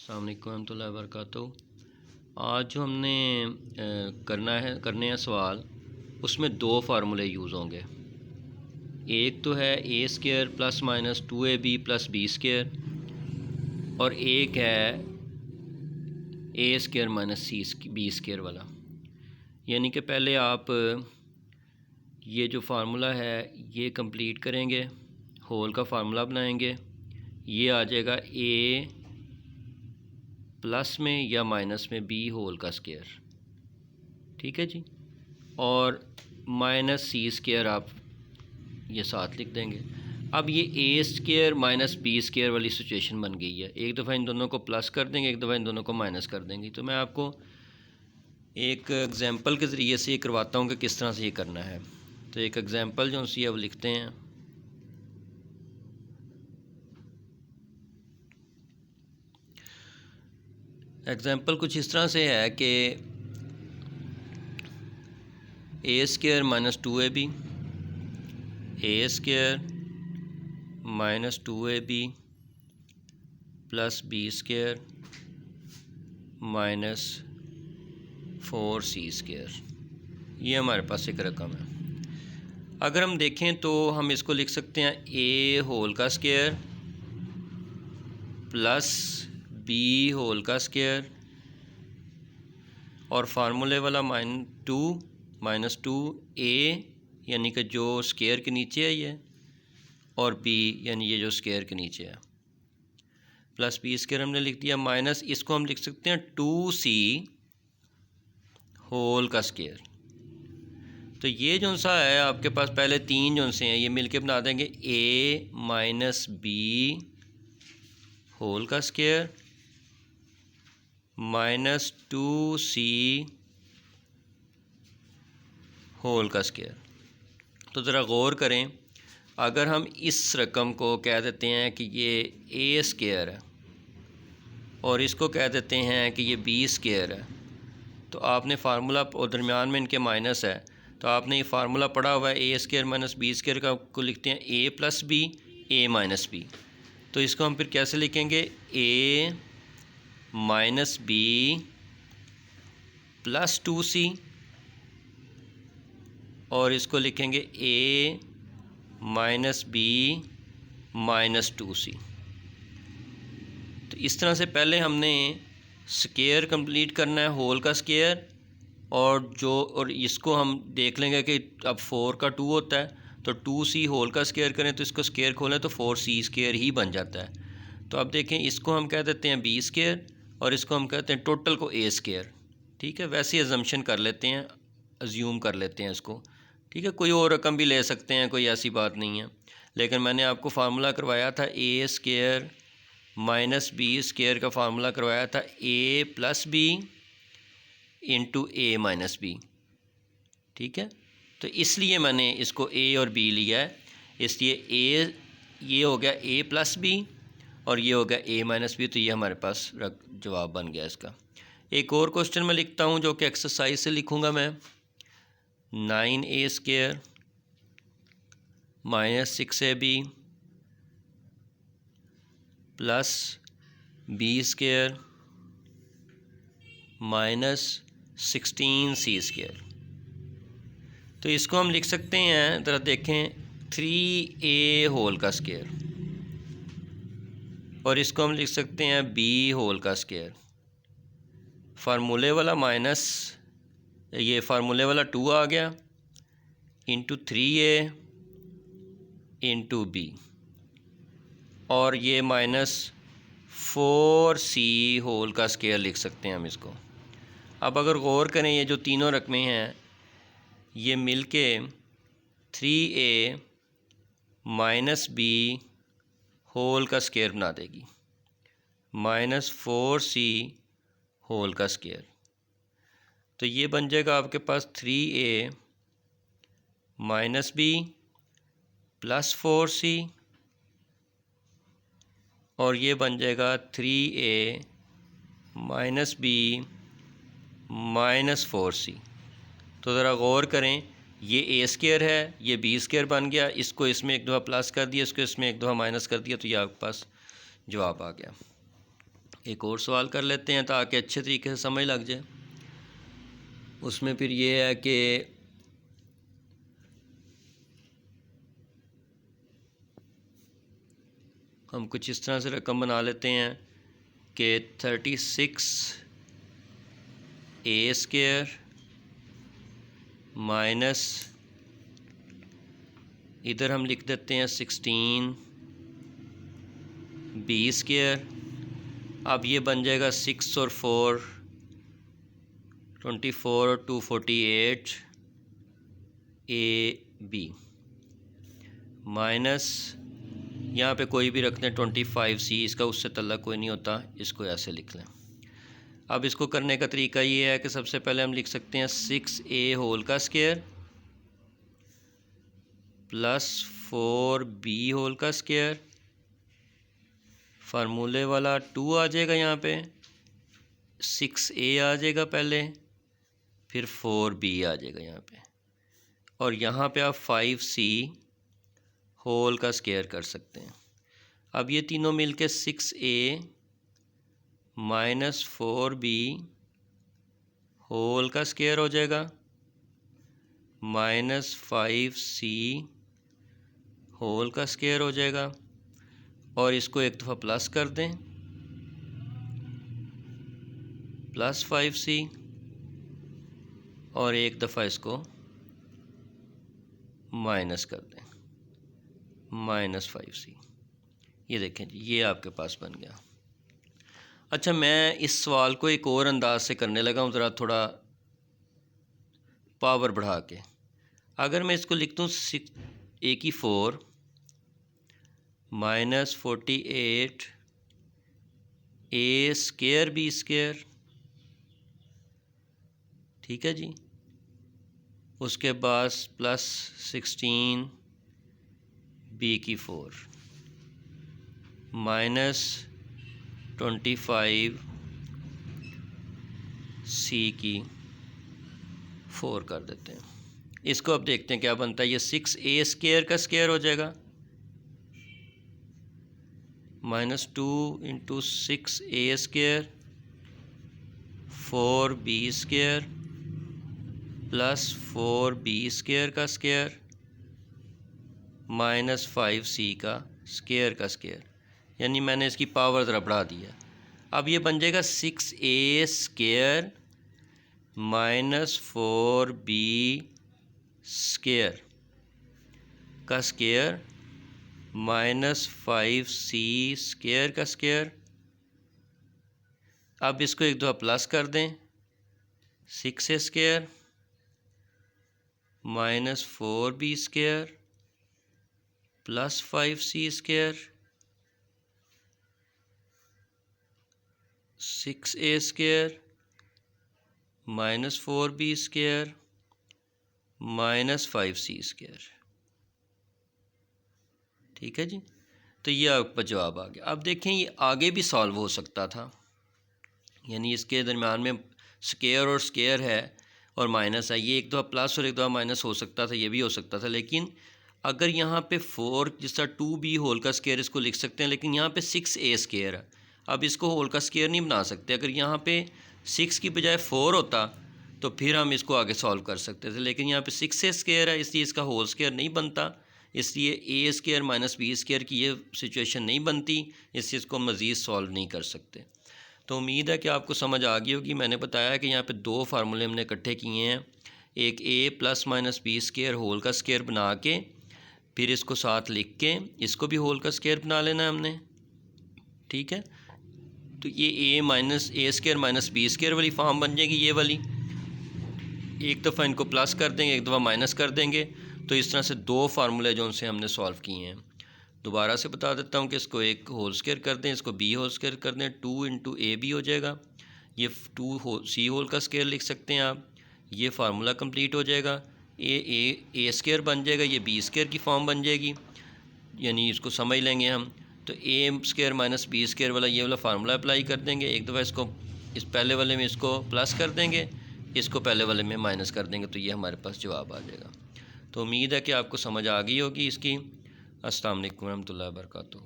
अस्सलाम वालेकुम रहमतुल्लाहि व बरकातुहू। आज जो हमने करने हैं सवाल, उसमें दो फार्मूले यूज़ होंगे। एक तो है a square plus minus 2ab plus b square, और एक है a square minus b square वाला। यानी कि पहले आप ये जो फार्मूला है ये कंप्लीट करेंगे, होल का फार्मूला बनाएंगे। ये आ जाएगा ए प्लस में या माइनस में बी होल का स्केयर, ठीक है जी। और माइनस सी स्केयर आप ये साथ लिख देंगे। अब ये ए स्केयर माइनस बी स्केयर वाली सिचुएशन बन गई है। एक दफ़ा इन दोनों को प्लस कर देंगे, एक दफ़ा इन दोनों को माइनस कर देंगे। तो मैं आपको एक एग्ज़ाम्पल के ज़रिए से ये करवाता हूँ कि किस तरह से ये करना है। तो एक एग्ज़ाम्पल जो सी अब लिखते हैं। एग्ज़ाम्पल कुछ इस तरह से है कि a square minus 2ab, a square minus 2ab plus b square minus 4c square, ये हमारे पास एक रकम है। अगर हम देखें तो हम इसको लिख सकते हैं ए होल का स्केयर प्लस बी होल का स्केयर, और फार्मूले वाला माइनस टू ए यानी कि जो स्केयर के नीचे है ये, और बी यानी ये जो स्केयर के नीचे है, प्लस बी स्केयर हमने लिख दिया, माइनस इसको हम लिख सकते हैं 2c होल का स्केयर। तो ये जो सा है आपके पास पहले तीन जो से हैं ये मिलके बना देंगे ए माइनस बी होल का स्केयर माइनस 2c होल का स्केयर। तो ज़रा गौर करें, अगर हम इस रकम को कह देते हैं कि ये ए स्केयर है और इसको कह देते हैं कि ये बी स्केयर है, तो आपने फार्मूला और दरमियान में इनके माइनस है, तो आपने ये फार्मूला पढ़ा हुआ है a square minus b square का को लिखते हैं ए प्लस बी ए माइनस बी। तो इसको हम फिर कैसे लिखेंगे, ए माइनस बी प्लस 2c, और इसको लिखेंगे ए माइनस बी माइनस 2c। तो इस तरह से पहले हमने स्केयर कंप्लीट करना है, होल का स्केयर, और इसको हम देख लेंगे कि अब 4 का 2 होता है, तो 2c होल का स्केयर करें तो इसको स्केयर खोलें तो 4c स्केयर ही बन जाता है। तो अब देखें, इसको हम कह देते हैं बी स्केयर और इसको हम कहते हैं टोटल को ए स्केयर, ठीक है। वैसे अजम्पशन कर लेते हैं, अज्यूम कर लेते हैं इसको, ठीक है। कोई और रकम भी ले सकते हैं, कोई ऐसी बात नहीं है, लेकिन मैंने आपको फार्मूला करवाया था ए स्केयर माइनस बी स्केयर का फार्मूला करवाया था ए प्लस बी इंटू ए माइनस बी, ठीक है। तो इसलिए मैंने इसको ए और बी लिया है, इसलिए ए ये हो गया ए प्लस बी और ये हो गया ए माइनस बी। तो ये हमारे पास जवाब बन गया इसका। एक और क्वेश्चन मैं लिखता हूँ जो कि एक्सरसाइज से लिखूँगा मैं, 9a square minus 6ab plus b square minus 16c square. तो इसको हम लिख सकते हैं, ज़रा देखें, 3a होल का स्केयर, और इसको हम लिख सकते हैं b होल का स्केयर। फार्मूले वाला माइनस, ये फार्मूले वाला 2 आ गया इंटू 3a इंटू b, और ये माइनस 4c होल का स्केयर लिख सकते हैं हम इसको। अब अगर गौर करें, ये जो तीनों रकमें हैं ये मिल के 3a माइनस बी होल का स्केयर बना देगी, माइनस 4c होल का स्केयर। तो ये बन जाएगा आपके पास 3a minus B plus 4c, और ये बन जाएगा 3a minus B minus 4c। तो ज़रा गौर करें, ये ए स्केयर है, ये बी स्केयर बन गया, इसको इसमें एक दफ़ा प्लस कर दिया, इसको इसमें एक दफ़ा माइनस कर दिया, तो ये आपके पास जवाब आ गया। एक और सवाल कर लेते हैं ताकि अच्छे तरीके से समझ लग जाए। उसमें फिर ये है कि हम कुछ इस तरह से रकम बना लेते हैं कि 36a² माइनस इधर हम लिख देते हैं 16b²। अब ये बन जाएगा 6 और 4 24 और 2 48 ab माइनस यहाँ पे कोई भी रख दें 25c, इसका उससे तल्लुक़ कोई नहीं होता, इसको ऐसे लिख लें। अब इसको करने का तरीका ये है कि सबसे पहले हम लिख सकते हैं 6a² प्लस 4b², फार्मूले वाला 2 आ जाएगा, यहाँ पे 6a आ जाएगा पहले, फिर 4b आ जाएगा यहाँ पे, और यहाँ पे आप 5c² कर सकते हैं। अब ये तीनों मिलके 6a माइनस 4b² हो जाएगा माइनस 5c² हो जाएगा, और इसको एक दफ़ा प्लस कर दें प्लस 5c, और एक दफ़ा इसको माइनस कर दें माइनस 5c। ये देखें जी, ये आपके पास बन गया। अच्छा, मैं इस सवाल को एक और अंदाज से करने लगा हूँ, ज़रा थोड़ा पावर बढ़ा के। अगर मैं इसको लिख दूँ 6a² माइनस 48 a²b², ठीक है जी, उसके बाद प्लस 16 b² माइनस 25 c² कर देते हैं। इसको अब देखते हैं क्या बनता है। ये 6a² हो जाएगा minus 2 into 6a² 4b² plus 4b² minus 5c², यानी मैंने इसकी पावर ज़रा बढ़ा दी है। अब ये बन जाएगा 6a² minus 4b² minus 5c²। अब इसको एक दफ़ा प्लस कर दें 6a² minus 4b² plus 5c², 6a² minus 4b² minus 5c²। ठीक है जी, तो ये आपका जवाब आ गया। अब देखें, ये आगे भी सॉल्व हो सकता था, यानी इसके दरम्यान में स्केयर और स्केयर है और माइनस है, ये एक दफ़ा प्लस और एक दफ़ा माइनस हो सकता था, ये भी हो सकता था। लेकिन अगर यहाँ पे 4 जिस तरह 2b² इसको लिख सकते हैं, लेकिन यहाँ पे 6a² है। अब इसको होल का स्केयर नहीं बना सकते। अगर यहाँ पे 6 की बजाय 4 होता तो फिर हम इसको आगे सॉल्व कर सकते थे, लेकिन यहाँ पे 6a² है, इसलिए इसका होल स्केयर नहीं बनता, इसलिए a² माइनस b² की ये सिचुएशन नहीं बनती, इससे इसको मज़ीद सॉल्व नहीं कर सकते। तो उम्मीद है कि आपको समझ आ गई होगी। मैंने बताया कि यहाँ पे दो फार्मूले हमने इकट्ठे किए हैं, एक a plus minus b² whole का स्केयर बना के फिर इसको साथ लिख के इसको भी होल का स्केयर बना लेना है हमने। ठीक है, तो ये a² माइनस b² वाली फॉर्म बन जाएगी, ये वाली। एक दफ़ा इनको प्लस कर देंगे, एक दफ़ा माइनस कर देंगे, तो इस तरह से दो फार्मूले जो उनसे हमने सॉल्व किए हैं। दोबारा से बता देता हूँ कि इसको एक होल स्केयर कर दें, इसको b² कर दें, 2 इंटू ab हो जाएगा, ये 2c² का स्केयर लिख सकते हैं आप। ये फार्मूला कंप्लीट हो जाएगा, a² बन जाएगा, ये b² की फॉर्म बन जाएगी, यानी इसको समझ लेंगे हम। तो a² माइनस b² वाला ये वाला फार्मूला अप्लाई कर देंगे, एक दफ़ा इसको इस पहले वाले में इसको प्लस कर देंगे, इसको पहले वाले में माइनस कर देंगे, तो ये हमारे पास जवाब आ जाएगा। तो उम्मीद है कि आपको समझ आ गई होगी इसकी। अस्सलाम वालेकुम रहमतुल्लाहि व बरकातुहू।